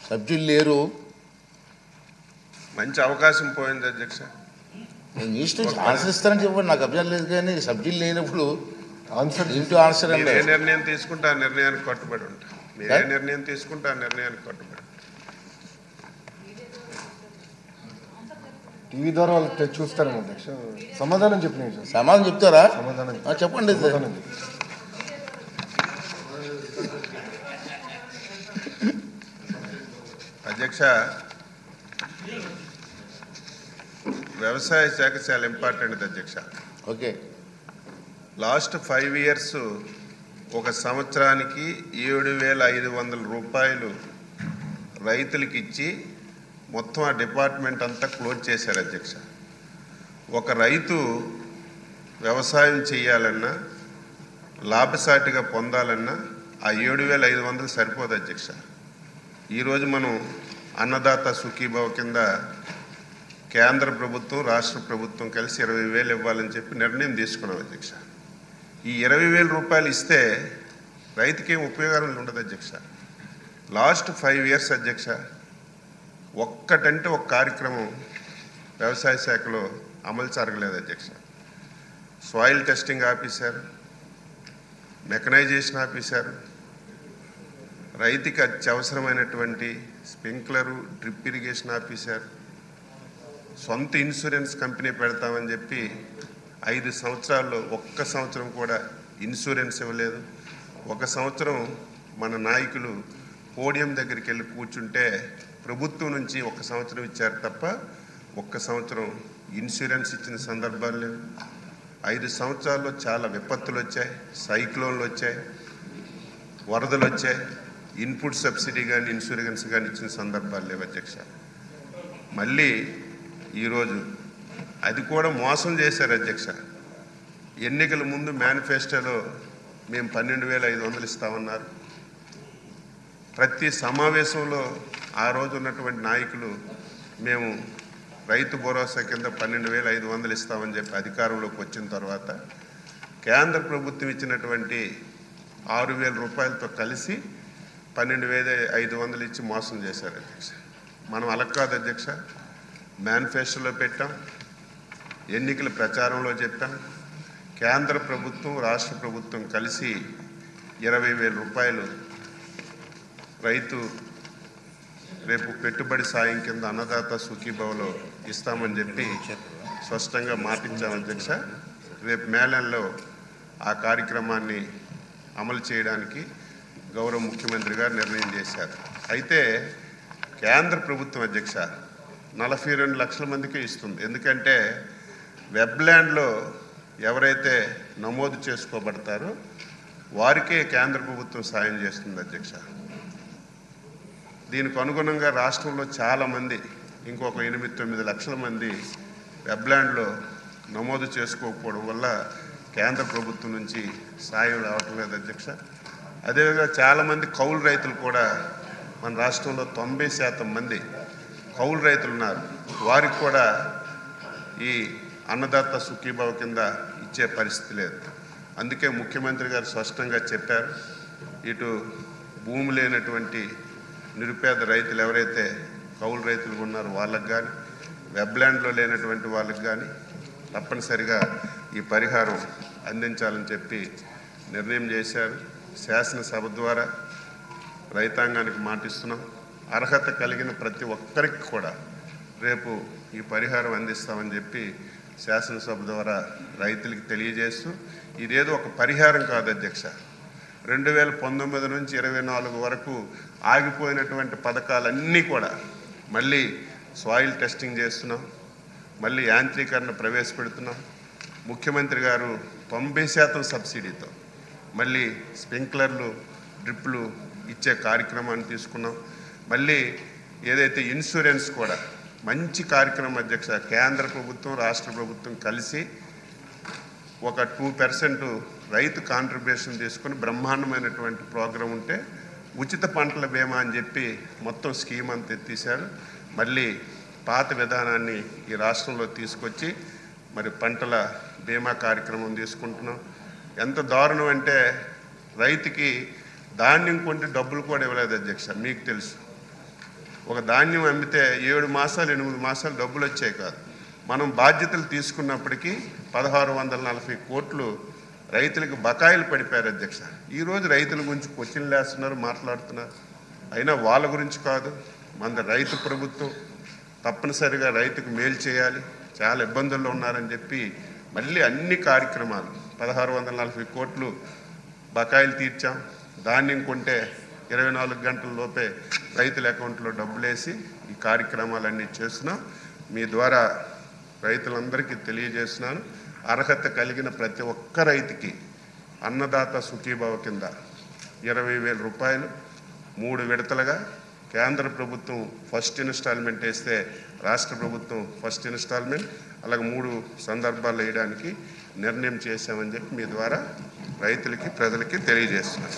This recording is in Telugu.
సభ్యులు లేరు. మంచి అవకాశం పోయింది అధ్యక్ష. నేను ఇష్టం ఆన్సర్ ఇస్తానని చెప్పండి, నాకు అభ్యంతరం లేదు. కానీ సభ్యులు లేనప్పుడు ఆన్సర్ అండి. ఏ నిర్ణయం తీసుకుంటే ఆ నిర్ణయానికి కట్టుబడి ఉంటా. మీరే నిర్ణయం తీసుకుంటే ఆ నిర్ణయానికి కట్టుబడి. టీవీ ద్వారా వాళ్ళకి చూస్తారు అధ్యక్ష. సమాధానం చెప్పిన సమాధానం చెప్తారా? సమాధానం చెప్పండి. అధ్యక్ష, వ్యవసాయ శాఖ చాలా ఇంపార్టెంట్ అధ్యక్ష. ఓకే. లాస్ట్ 5 years ఒక సంవత్సరానికి 7,500 రూపాయలు రైతులకి ఇచ్చి మొత్తం ఆ డిపార్ట్మెంట్ అంతా క్లోజ్ చేశారు అధ్యక్ష. ఒక రైతు వ్యవసాయం చేయాలన్నా లాభసాటిగా పొందాలన్నా ఆ 7,500 సరిపోదు అధ్యక్ష. ఈరోజు మనం అన్నదాత సుఖీభవ కింద కేంద్ర ప్రభుత్వం రాష్ట్ర ప్రభుత్వం కలిసి 20,000 ఇవ్వాలని చెప్పి నిర్ణయం తీసుకున్నాం అధ్యక్ష. ఈ 20,000 రూపాయలు ఇస్తే రైతుకి ఏం ఉపయోగం ఉండదు అధ్యక్ష. లాస్ట్ 5 years అధ్యక్ష ఒక్కటంటే ఒక కార్యక్రమం వ్యవసాయ శాఖలో అమలు జరగలేదు అధ్యక్ష. సాయిల్ టెస్టింగ్ ఆపేశారు, మెకనైజేషన్ ఆపేశారు, రైతుకి అత్యవసరమైనటువంటి స్ప్రింక్లరు డ్రిప్ ఇరిగేషన్ ఆపేశారు, సొంత ఇన్సూరెన్స్ కంపెనీ పెడతామని చెప్పి 5 సంవత్సరాల్లో ఒక్క సంవత్సరం కూడా ఇన్సూరెన్స్ ఇవ్వలేదు. ఒక సంవత్సరం మన నాయకులు పోడియం దగ్గరికి వెళ్ళి కూర్చుంటే ప్రభుత్వం నుంచి 1 సంవత్సరం ఇచ్చారు తప్ప 1 సంవత్సరం ఇన్సూరెన్స్ ఇచ్చిన సందర్భాలు లేవు. 5 సంవత్సరాల్లో చాలా విపత్తులు వచ్చాయి, సైక్లోన్లు వచ్చాయి, వరదలు వచ్చాయి. ఇన్పుట్ సబ్సిడీ కానీ ఇన్సూరెన్స్ కానీ ఇచ్చిన సందర్భాలు లేవు అధ్యక్ష. మళ్ళీ ఈరోజు అది కూడా మోసం చేశారు అధ్యక్ష. ఎన్నికల ముందు మేనిఫెస్టోలో మేము 12,500 ఇస్తామన్నారు. ప్రతి సమావేశంలో ఆ రోజు ఉన్నటువంటి నాయకులు మేము రైతు భరోసా కింద 12,500 ఇస్తామని చెప్పి అధికారంలోకి వచ్చిన తర్వాత కేంద్ర ప్రభుత్వం ఇచ్చినటువంటి 6,000 రూపాయలతో కలిసి 12,500 ఇచ్చి మోసం చేశారు అధ్యక్ష. మనం అలా కాదు అధ్యక్ష. మేనిఫెస్టోలో పెట్టాం, ఎన్నికల ప్రచారంలో చెప్పాం. కేంద్ర ప్రభుత్వం రాష్ట్ర ప్రభుత్వం కలిసి 20,000 రూపాయలు రైతు రేపు పెట్టుబడి సాయం కింద అన్నదాత సుఖీభవలో ఇస్తామని చెప్పి స్పష్టంగా మాటించాం అధ్యక్ష. రేపు మేళంలో ఆ కార్యక్రమాన్ని అమలు చేయడానికి గౌరవ ముఖ్యమంత్రి గారు నిర్ణయం చేశారు. అయితే కేంద్ర ప్రభుత్వం అధ్యక్ష 42 లక్షల మందికి ఇస్తుంది. ఎందుకంటే వెబ్ల్యాండ్లో ఎవరైతే నమోదు చేసుకోబడతారో వారికే కేంద్ర ప్రభుత్వం సాయం చేస్తుంది అధ్యక్ష. దీనికి అనుగుణంగా రాష్ట్రంలో చాలామంది ఇంకొక 8-9 లక్షల మంది వెబ్ల్యాండ్లో నమోదు చేసుకోకపోవడం వల్ల కేంద్ర ప్రభుత్వం నుంచి సాయం రావటం లేదు అధ్యక్ష. అదేవిధంగా చాలామంది కౌలు రైతులు కూడా మన రాష్ట్రంలో 90% మంది కౌలు రైతులు ఉన్నారు. వారికి కూడా ఈ అన్నదాత సుఖీభావ కింద ఇచ్చే పరిస్థితి లేదు. అందుకే ముఖ్యమంత్రి గారు స్పష్టంగా చెప్పారు, ఇటు భూమి లేనటువంటి నిరుపేద రైతులు ఎవరైతే కౌలు రైతులు ఉన్నారో వాళ్ళకు కానీ వెబ్ల్యాండ్లో లేనటువంటి వాళ్ళకి కానీ తప్పనిసరిగా ఈ పరిహారం అందించాలని చెప్పి నిర్ణయం చేశారు. శాసనసభ ద్వారా రైతాంగానికి మాటిస్తున్నాం. అర్హత కలిగిన ప్రతి ఒక్కరికి కూడా రేపు ఈ పరిహారం అందిస్తామని చెప్పి శాసనసభ ద్వారా రైతులకి తెలియజేస్తూ, ఇదేదో ఒక పరిహారం కాదు అధ్యక్ష. 2019 నుంచి 24 వరకు ఆగిపోయినటువంటి పథకాలన్నీ కూడా మళ్ళీ సాయిల్ టెస్టింగ్ చేస్తున్నాం, మళ్ళీ యాంత్రీకరణ ప్రవేశపెడుతున్నాం. ముఖ్యమంత్రి గారు 90% సబ్సిడీతో మళ్ళీ స్ప్రింక్లర్లు డ్రిప్లు ఇచ్చే కార్యక్రమాన్ని తీసుకున్నాం. మళ్ళీ ఏదైతే ఇన్సూరెన్స్ కూడా మంచి కార్యక్రమం అధ్యక్ష. కేంద్ర ప్రభుత్వం రాష్ట్ర ప్రభుత్వం కలిసి ఒక 2% రైతు కాంట్రిబ్యూషన్ తీసుకుని బ్రహ్మాండమైనటువంటి ప్రోగ్రాం ఉంటే ఉచిత పంటల బీమా అని చెప్పి మొత్తం స్కీమ్ అంతా ఎత్తేసారు. మళ్ళీ పాత విధానాన్ని ఈ రాష్ట్రంలో తీసుకొచ్చి మరి పంటల బీమా కార్యక్రమం తీసుకుంటున్నాం. ఎంత దారుణం అంటే రైతుకి ధాన్యం కొంటే డబ్బులు కూడా ఇవ్వలేదు అధ్యక్ష. మీకు తెలుసు, ఒక ధాన్యం అమ్మితే 7 మాసాలు 8 మాసాలు డబ్బులు వచ్చాయి కాదు. మనం బాధ్యతలు తీసుకున్నప్పటికీ 1640 కోట్లు రైతులకు బకాయిలు పడిపోయారు అధ్యక్ష. ఈరోజు రైతుల గురించి క్వశ్చన్లు వేస్తున్నారు, మాట్లాడుతున్నారు. అయినా వాళ్ళ గురించి కాదు, మన రైతు ప్రభుత్వం తప్పనిసరిగా రైతుకు మేలు చేయాలి, చాలా ఇబ్బందుల్లో ఉన్నారని చెప్పి మళ్ళీ అన్ని కార్యక్రమాలు 1640 కోట్లు బకాయిలు తీర్చాం. ధాన్యం కొంటే 24 గంటల లోపే రైతుల అకౌంట్లో డబ్బులేసి ఈ కార్యక్రమాలన్నీ చేస్తున్నాం. మీ ద్వారా రైతులందరికీ తెలియజేస్తున్నాను, అర్హత కలిగిన ప్రతి ఒక్క రైతుకి అన్నదాత సుఖీభావ కింద 20,000 రూపాయలు 3 విడతలుగా కేంద్ర ప్రభుత్వం ఫస్ట్ ఇన్స్టాల్మెంట్ వేస్తే రాష్ట్ర ప్రభుత్వం ఫస్ట్ ఇన్స్టాల్మెంట్ అలాగే 3 సందర్భాలు వేయడానికి నిర్ణయం చేశామని చెప్పి మీ ద్వారా రైతులకి ప్రజలకి తెలియజేస్తున్నాను.